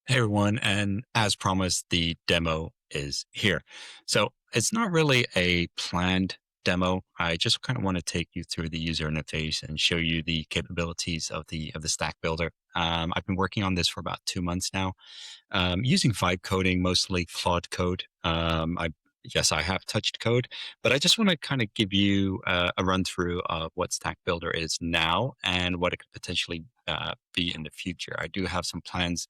Hey everyone, and as promised, the demo is here. So it's not really a planned demo. I just kind of want to take you through the user interface and show you the capabilities of the Stack Builder. I've been working on this for about 2 months now, using vibe coding, mostly Claude code. Yes, I have touched code, but I just want to kind of give you a run through of what Stack Builder is now and what it could potentially be in the future. I do have some plans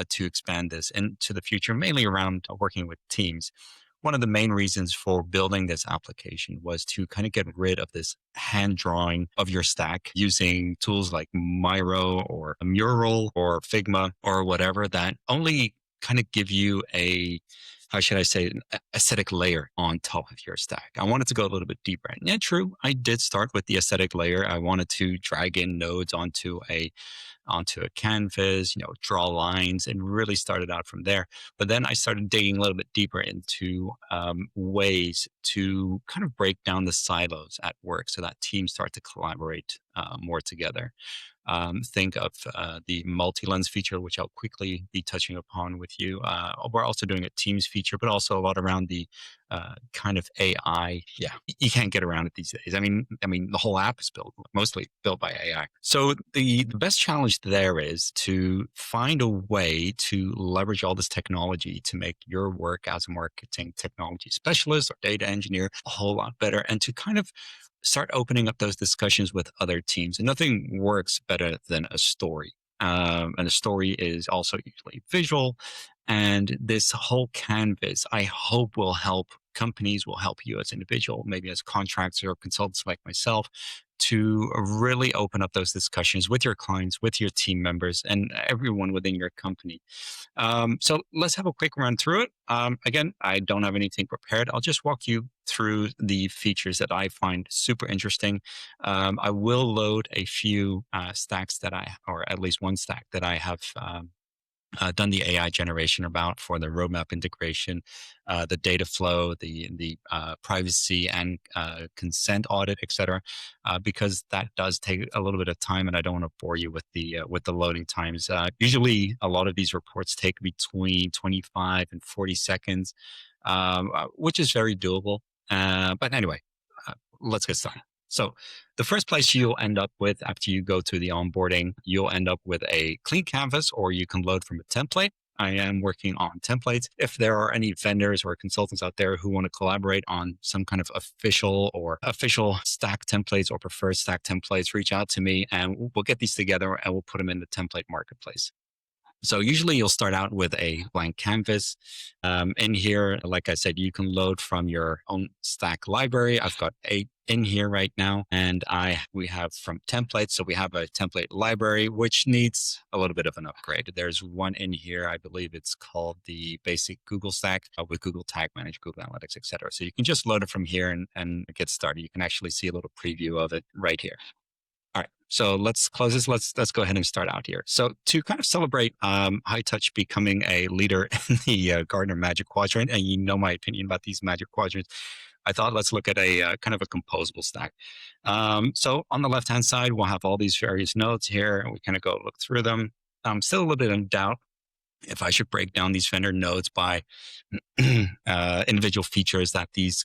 to expand this into the future, mainly around working with teams. One of the main reasons for building this application was to kind of get rid of this hand drawing of your stack using tools like Miro or Mural or Figma or whatever that only kind of give you a, how should I say, an aesthetic layer on top of your stack. I wanted to go a little bit deeper. And yeah, true, I did start with the aesthetic layer. I wanted to drag in nodes onto a canvas, draw lines, and really started out from there. But then I started digging a little bit deeper into ways to kind of break down the silos at work so that teams start to collaborate more together. Think of the multi-lens feature, which I'll quickly be touching upon with you. We're also doing a Teams feature, but also a lot around the kind of AI. Yeah, you can't get around it these days. I mean, the whole app is mostly built by AI. So the best challenge there is to find a way to leverage all this technology to make your work as a marketing technology specialist or data engineer a whole lot better, and to kind of start opening up those discussions with other teams. And nothing works better than a story. And a story is also usually visual. And this whole canvas, I hope, will help companies, will help you as an individual, maybe as contractors or consultants like myself, to really open up those discussions with your clients, with your team members, and everyone within your company. So let's have a quick run through it. Again, I don't have anything prepared. I'll just walk you through the features that I find super interesting. I will load a few stacks or at least one stack that I have done the AI generation about for the roadmap integration, the data flow, the privacy and consent audit, etc. Because that does take a little bit of time, and I don't want to bore you with the loading times. Usually, a lot of these reports take between 25 and 40 seconds, which is very doable. But anyway, let's get started. So the first place you'll end up with after you go through the onboarding, you'll end up with a clean canvas, or you can load from a template. I am working on templates. If there are any vendors or consultants out there who want to collaborate on some kind of official stack templates or preferred stack templates, reach out to me and we'll get these together and we'll put them in the template marketplace. So usually you'll start out with a blank canvas. In here, like I said, you can load from your own stack library. I've got 8 in here right now, and we have from templates. So we have a template library, which needs a little bit of an upgrade. There's one in here, I believe it's called the basic Google stack with Google Tag Manager, Google Analytics, etc. So you can just load it from here and get started. You can actually see a little preview of it right here. All right, so let's close this. Let's go ahead and start out here. So to kind of celebrate High Touch becoming a leader in the Gartner Magic Quadrant, and you know my opinion about these Magic Quadrants, I thought let's look at a kind of a composable stack. So on the left-hand side, we'll have all these various nodes here, and we kind of go look through them. I'm still a little bit in doubt if I should break down these vendor nodes by individual features that these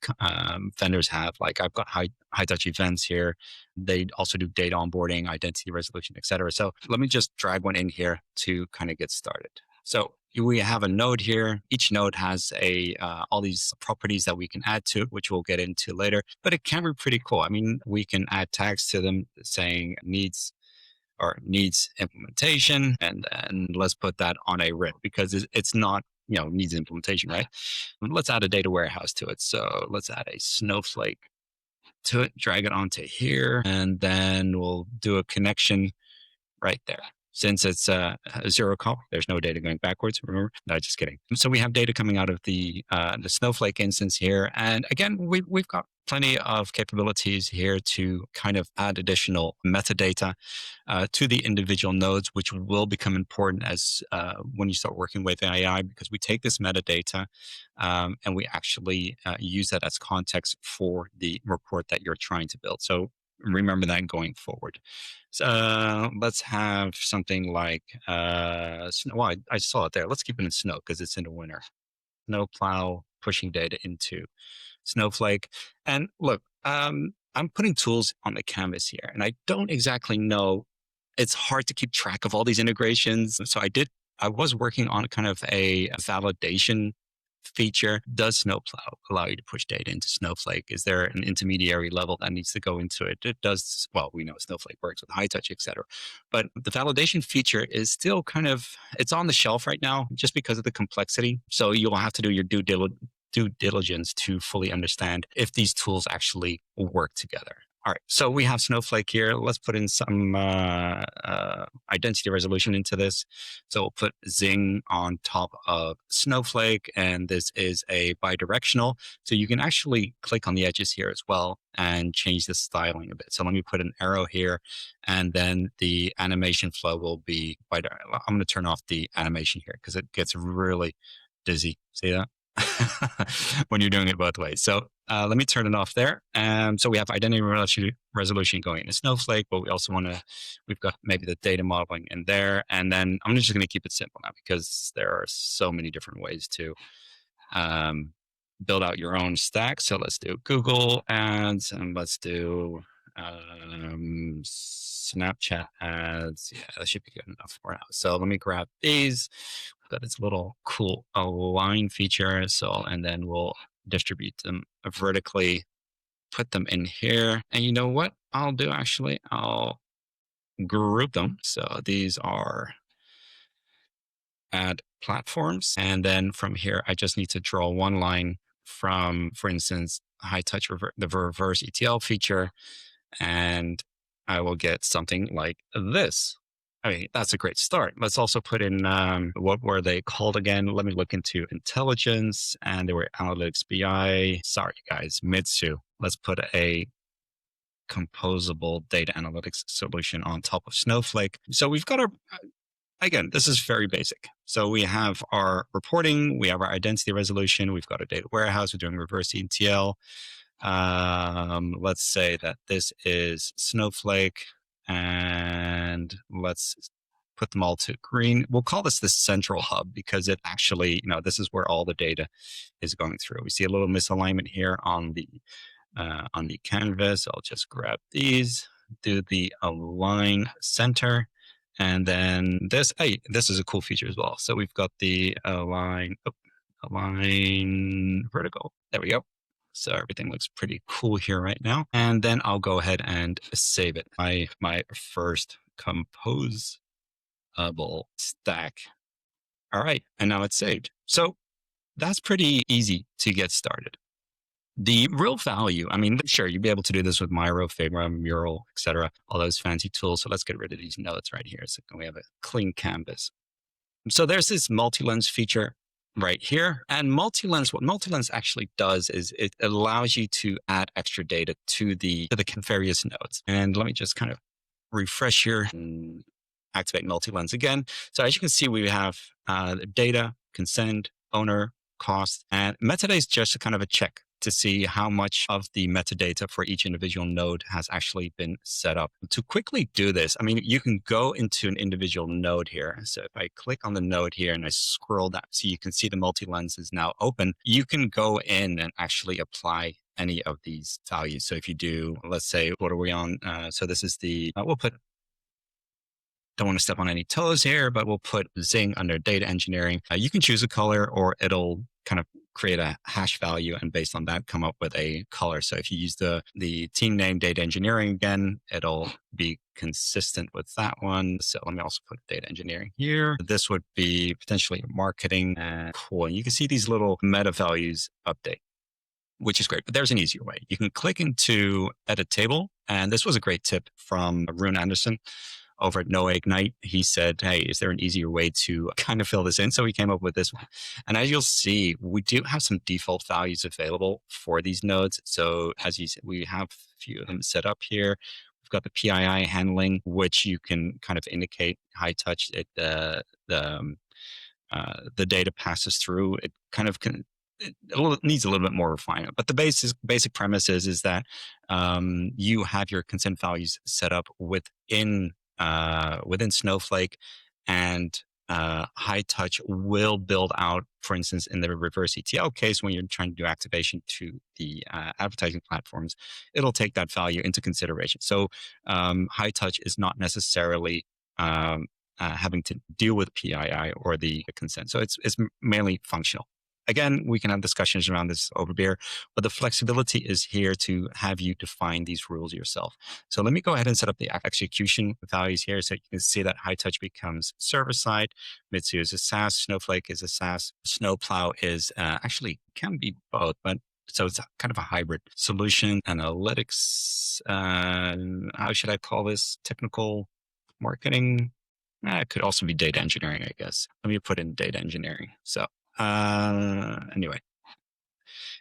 vendors have. Like I've got high touch events here. They also do data onboarding, identity resolution, etc. So let me just drag one in here to kind of get started. So we have a node here. Each node has all these properties that we can add to it, which we'll get into later. But it can be pretty cool. I mean, we can add tags to them saying needs implementation, and let's put that on a RIP because it's not, needs implementation, right? Let's add a data warehouse to it. So let's add a snowflake to it, drag it onto here, and then we'll do a connection right there. Since it's a zero call, there's no data going backwards, remember? No, just kidding. So we have data coming out of the Snowflake instance here. And again, we've got plenty of capabilities here to kind of add additional metadata to the individual nodes, which will become important as when you start working with AI, because we take this metadata and we actually use that as context for the report that you're trying to build. So remember that going forward. So let's have something like snow. Well, I saw it there. Let's keep it in snow because it's in the winter. Snowplow pushing data into Snowflake. And look, I'm putting tools on the canvas here, and I don't exactly know. It's hard to keep track of all these integrations. So I was working on kind of a validation feature. Does Snowplow allow you to push data into Snowflake? Is there an intermediary level that needs to go into it? It does. Well, we know Snowflake works with high touch, et cetera. But the validation feature is still kind of, it's on the shelf right now just because of the complexity. So you'll have to do your due diligence to fully understand if these tools actually work together. All right, so we have Snowflake here. Let's put in some identity resolution into this. So we'll put Zing on top of Snowflake, and this is a bidirectional. So you can actually click on the edges here as well and change the styling a bit. So let me put an arrow here, and then the animation flow will be bidirectional. I'm going to turn off the animation here because it gets really dizzy. See that? When you're doing it both ways. So let me turn it off there. So we have identity resolution going into Snowflake, but we also we've got maybe the data modeling in there. And then I'm just going to keep it simple now because there are so many different ways to build out your own stack. So let's do Google ads, and let's do Snapchat ads. Yeah, that should be good enough for now. So let me grab these. We've got this little cool align feature. So, and then we'll distribute them vertically, put them in here. And you know what I'll do actually? I'll group them. So these are ad platforms. And then from here, I just need to draw one line from, for instance, high touch, the reverse ETL feature. And I will get something like this. I mean, that's a great start. Let's also put in, what were they called again? Let me look into intelligence, and they were analytics BI. Sorry, guys, Mitsu. Let's put a composable data analytics solution on top of Snowflake. So we've got again, this is very basic. So we have our reporting, we have our identity resolution, we've got a data warehouse, we're doing reverse ETL. Let's say that this is Snowflake, and let's put them all to green. We'll call this the central hub because it actually, this is where all the data is going through. We see a little misalignment here on the canvas. I'll just grab these, do the align center, and then this. Hey, this is a cool feature as well. So we've got the align vertical. There we go. So everything looks pretty cool here right now. And then I'll go ahead and save it. My first composable stack. All right. And now it's saved. So that's pretty easy to get started. The real value, I mean, sure, you'd be able to do this with Miro, Figma, Mural, etc., all those fancy tools. So let's get rid of these nodes right here. So we have a clean canvas. So there's this multi-lens feature right here. And what multi-lens actually does is it allows you to add extra data to the various nodes. And let me just kind of refresh here and activate multi-lens again. So as you can see, we have data, consent, owner, cost, and metadata is just a kind of a check to see how much of the metadata for each individual node has actually been set up. To quickly do this, I mean, you can go into an individual node here. So if I click on the node here and I scroll down, so you can see the multi-lens is now open, you can go in and actually apply any of these values. So if you do, let's say, what are we on? So this is we'll put, don't want to step on any toes here, but we'll put Zing under data engineering. You can choose a color, or it'll kind of create a hash value, and based on that, come up with a color. So if you use the team name data engineering again, it'll be consistent with that one. So let me also put data engineering here. This would be potentially marketing. Cool. And you can see these little meta values update, which is great. But there's an easier way. You can click into edit table. And this was a great tip from Rune Anderson over at No Ignite. He said, hey, is there an easier way to kind of fill this in? So we came up with this one. And as you'll see, we do have some default values available for these nodes. So as you said, we have a few of them set up here. We've got the PII handling, which you can kind of indicate high touch. The data passes through. It kind of needs a little bit more refinement. But the basic premise is that you have your consent values set up within Snowflake, and High Touch will build out, for instance, in the reverse ETL case, when you're trying to do activation to the advertising platforms, it'll take that value into consideration. So High Touch is not necessarily having to deal with PII or the consent. So it's mainly functional. Again, we can have discussions around this over beer, but the flexibility is here to have you define these rules yourself. So let me go ahead and set up the execution values here, so you can see that High Touch becomes server side, Mitsu is a SaaS, Snowflake is a SaaS, Snowplow is actually can be both, but so it's kind of a hybrid solution. Analytics, how should I call this? Technical marketing? It could also be data engineering, I guess. Let me put in data engineering. So anyway,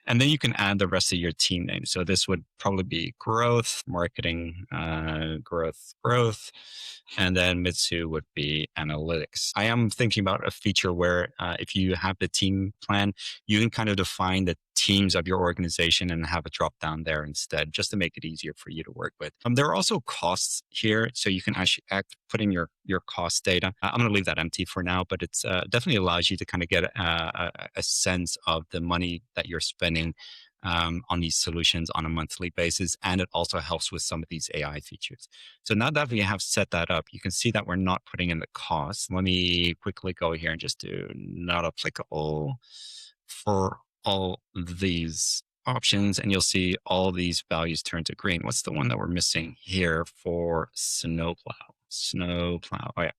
and then you can add the rest of your team names. So this would probably be growth, marketing, growth, and then Mitsu would be analytics. I am thinking about a feature where if you have the team plan, you can kind of define the teams of your organization and have a drop down there instead, just to make it easier for you to work with. There are also costs here, so you can actually put in your cost data. I'm going to leave that empty for now, but it's definitely allows you to kind of get a sense of the money that you're spending on these solutions on a monthly basis. And it also helps with some of these AI features. So now that we have set that up, you can see that we're not putting in the cost. Let me quickly go here and just do not applicable for all these options, and you'll see all these values turn to green. What's the one that we're missing here for Snowplow? Snowplow. Oh yeah,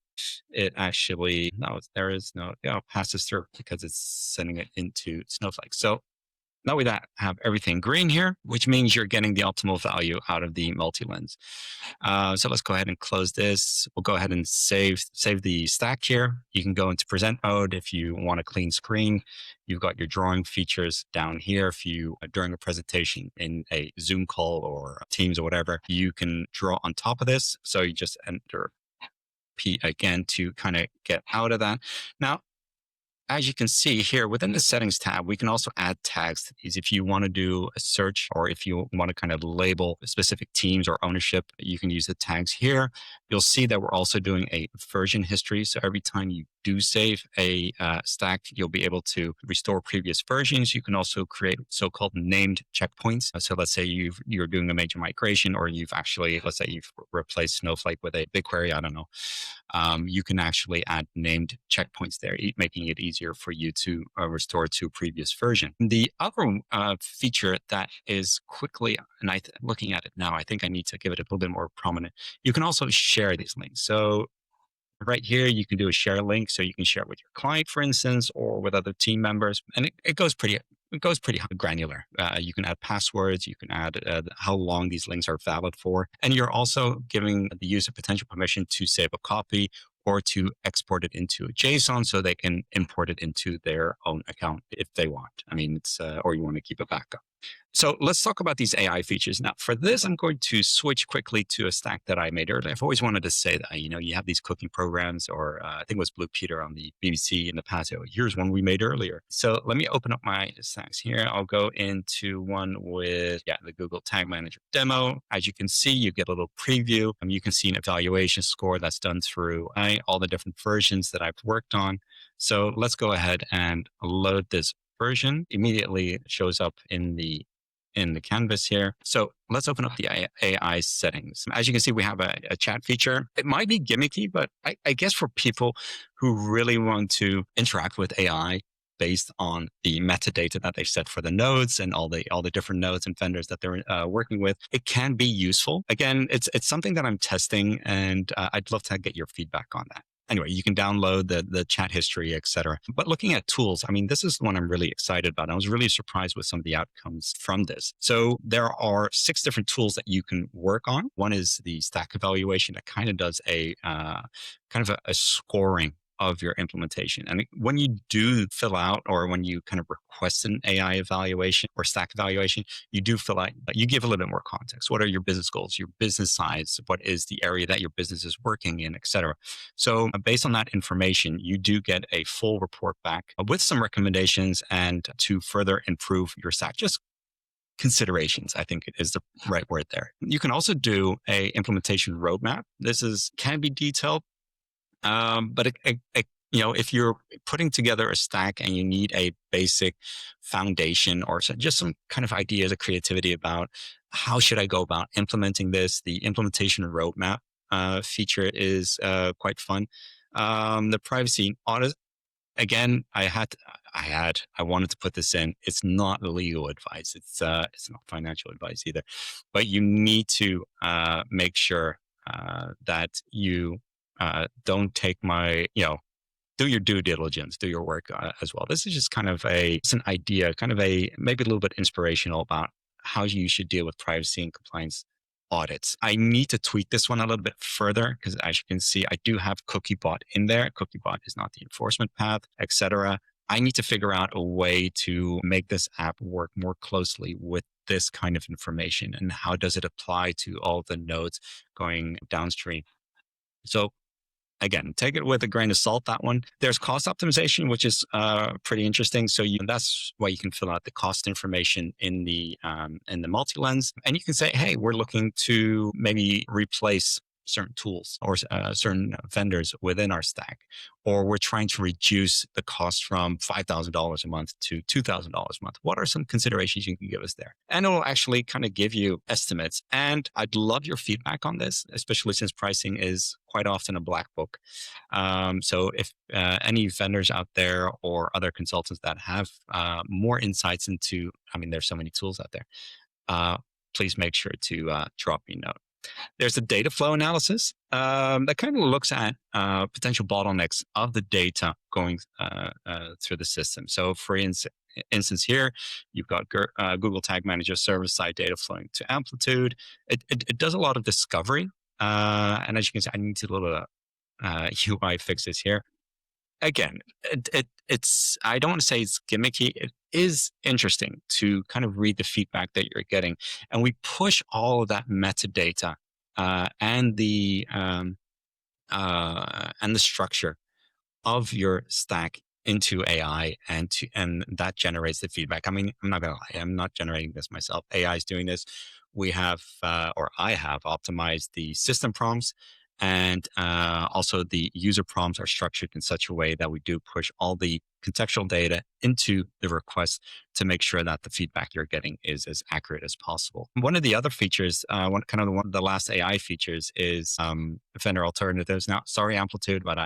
it actually, no, there is no, yeah, passes through because it's sending it into Snowflake. So now we have everything green here, which means you're getting the optimal value out of the multi-lens. So let's go ahead and close this. We'll go ahead and save the stack here. You can go into present mode if you want a clean screen. You've got your drawing features down here. If you, during a presentation in a Zoom call or Teams or whatever, you can draw on top of this. So you just enter P again to kind of get out of that. Now, as you can see here within the settings tab, we can also add tags to these. If you want to do a search, or if you want to kind of label specific teams or ownership, you can use the tags here. You'll see that we're also doing a version history. So every time you do save a stack, you'll be able to restore previous versions. You can also create so-called named checkpoints. So let's say you're doing a major migration, or you've actually, let's say you've replaced Snowflake with a BigQuery, I don't know. You can actually add named checkpoints there, making it easier for you to restore to a previous version. The other feature that is quickly, and looking at it now, I think I need to give it a little bit more prominent. You can also share these links. So right here, you can do a share link, so you can share it with your client, for instance, or with other team members, and it goes pretty granular. You can add passwords, you can add how long these links are valid for, and you're also giving the user potential permission to save a copy or to export it into a JSON so they can import it into their own account if they want. I mean, it's or you want to keep a backup. So let's talk about these AI features. Now, for this, I'm going to switch quickly to a stack that I made earlier. I've always wanted to say that, you have these cooking programs, or I think it was Blue Peter on the BBC in the past. Here's one we made earlier. So let me open up my stacks here. I'll go into one with, the Google Tag Manager demo. As you can see, you get a little preview. You can see an evaluation score that's done through all the different versions that I've worked on. So let's go ahead and load this version. Immediately it shows up in the canvas here. So let's open up the AI settings. As you can see, we have a chat feature. It might be gimmicky, but I guess for people who really want to interact with AI based on the metadata that they've set for the nodes and all the different nodes and vendors that they're working with, it can be useful. Again, it's something that I'm testing, and I'd love to get your feedback on that. Anyway, you can download the chat history, etc. But looking at tools, I mean, this is the one I'm really excited about. I was really surprised with some of the outcomes from this. So there are 6 different tools that you can work on. One is the stack evaluation that kind of does a scoring of your implementation. And when you do fill out, or when you kind of request an AI evaluation or stack evaluation, you do fill out, you give a little bit more context. What are your business goals, your business size? What is the area that your business is working in, et cetera? So based on that information, you do get a full report back with some recommendations and to further improve your stack. Just considerations, I think is the right word there. You can also do a implementation roadmap. Can be detailed, but if you're putting together a stack and you need a basic foundation or just some kind of ideas or creativity about how should I go about implementing this, the implementation roadmap feature is quite fun. The privacy audit, again, I wanted to put this in. It's not legal advice. It's not financial advice either, but you need to make sure that you don't take do your due diligence, do your work as well. This is just kind of it's an idea, kind of maybe a little bit inspirational about how you should deal with privacy and compliance audits. I need to tweak this one a little bit further because, as you can see, I do have CookieBot in there. CookieBot is not the enforcement path, etc. I need to figure out a way to make this app work more closely with this kind of information, and how does it apply to all the nodes going downstream. So again, take it with a grain of salt, that one. There's cost optimization, which is pretty interesting. So that's why you can fill out the cost information in the multi-lens. And you can say, hey, we're looking to maybe replace certain tools or certain vendors within our stack, or we're trying to reduce the cost from $5,000 a month to $2,000 a month. What are some considerations you can give us there? And it will actually kind of give you estimates. And I'd love your feedback on this, especially since pricing is quite often a black book. So if any vendors out there or other consultants that have more insights into, there's so many tools out there, please make sure to drop me a note. There's a data flow analysis that kind of looks at potential bottlenecks of the data going through the system. So for instance here, you've got Google Tag Manager server-side data flowing to Amplitude. It does a lot of discovery. And as you can see, I need to do a little UI fixes here. Again, it's I don't want to say it's gimmicky. It is interesting to kind of read the feedback that you're getting, and we push all of that metadata and the structure of your stack into AI, and that generates the feedback. I'm not gonna lie, I'm not generating this myself. AI is doing this. We have, or I have, optimized the system prompts. And also the user prompts are structured in such a way that we do push all the contextual data into the request to make sure that the feedback you're getting is as accurate as possible. One of the other features, one of the last AI features is vendor alternatives. Now, sorry, Amplitude, but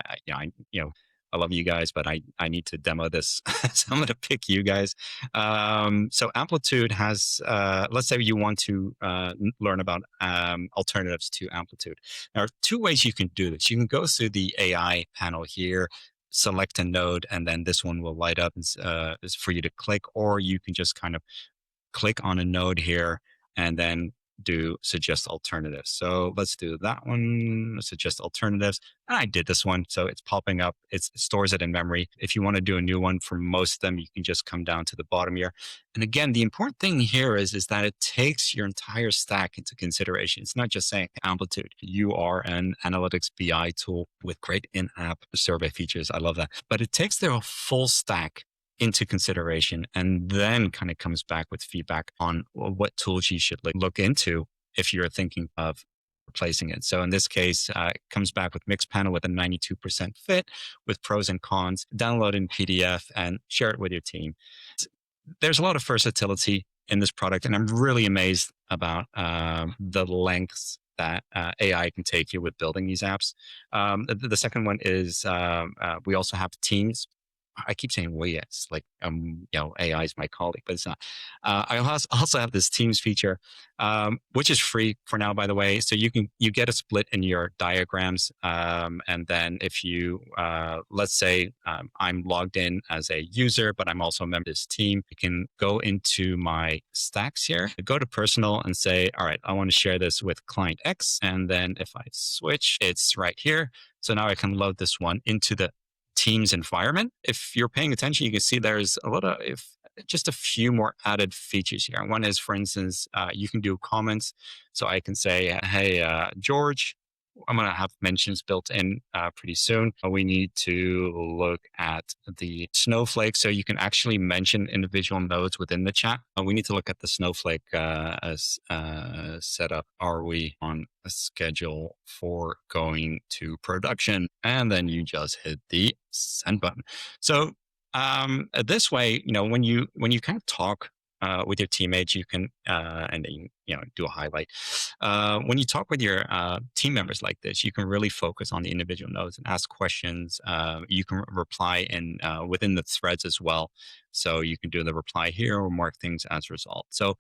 I love you guys, but I need to demo this. So I'm going to pick you guys. So Amplitude has, let's say you want to learn about alternatives to Amplitude. There are two ways you can do this. You can go through the AI panel here, select a node, and then this one will light up is for you to click, or you can just kind of click on a node here and then do suggest alternatives. So let's do that one, suggest alternatives. And I did this one. So it's popping up. It stores it in memory. If you want to do a new one for most of them, you can just come down to the bottom here. And again, the important thing here is that it takes your entire stack into consideration. It's not just saying Amplitude. You are an analytics BI tool with great in-app survey features. I love that. But it takes their full stack into consideration, and then kind of comes back with feedback on what tools you should look into if you're thinking of replacing it. So in this case, it comes back with Mixpanel with a 92% fit with pros and cons, download in PDF and share it with your team. There's a lot of versatility in this product, and I'm really amazed about the lengths that AI can take you with building these apps. The second one is we also have Teams. I keep saying we, it's like, AI is my colleague, but it's not. I also have this Teams feature, which is free for now, by the way. So you get a split in your diagrams. And then if you, let's say I'm logged in as a user, but I'm also a member of this team, you can go into my stacks here, go to personal and say, all right, I want to share this with client X. And then if I switch, it's right here. So now I can load this one into the Teams environment. If you're paying attention, you can see there's a lot of, if just a few more added features here. One is, for instance, you can do comments. So I can say, hey, George, I'm going to have mentions built in pretty soon. We need to look at the snowflake. So you can actually mention individual nodes within the chat. We need to look at the snowflake as setup. Are we on a schedule for going to production? And then you just hit the send button. So this way, when you kind of talk with your teammates, you can and then do a highlight. When you talk with your team members like this, you can really focus on the individual nodes and ask questions. You can reply in within the threads as well, so you can do the reply here or mark things as a result. So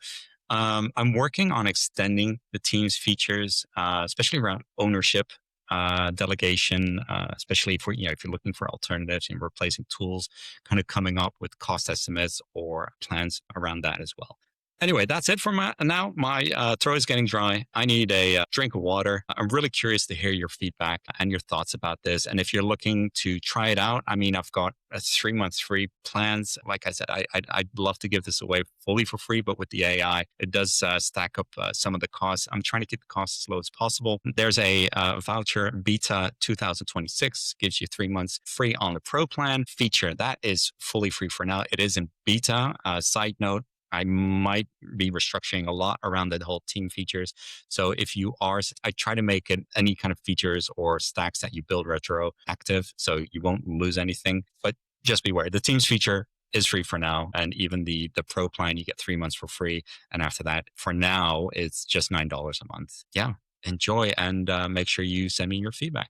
I'm working on extending the team's features, especially around ownership, delegation, especially for if you're looking for alternatives and replacing tools, kind of coming up with cost estimates or plans around that as well. Anyway, that's it for now. My throat is getting dry. I need a drink of water. I'm really curious to hear your feedback and your thoughts about this. And if you're looking to try it out, I mean, I've got a 3 month free plans. Like I said, I'd love to give this away fully for free, but with the AI, it does stack up some of the costs. I'm trying to keep the costs as low as possible. There's a voucher, Beta 2026, gives you 3 months free on the Pro plan feature. That is fully free for now. It is in beta. Side note, I might be restructuring a lot around the whole team features. So if you are, I try to make it any kind of features or stacks that you build retroactive, so you won't lose anything. But just beware, the teams feature is free for now, and even the pro plan, you get 3 months for free, and after that, for now, it's just $9 a month. Yeah, enjoy, and make sure you send me your feedback.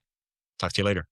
Talk to you later.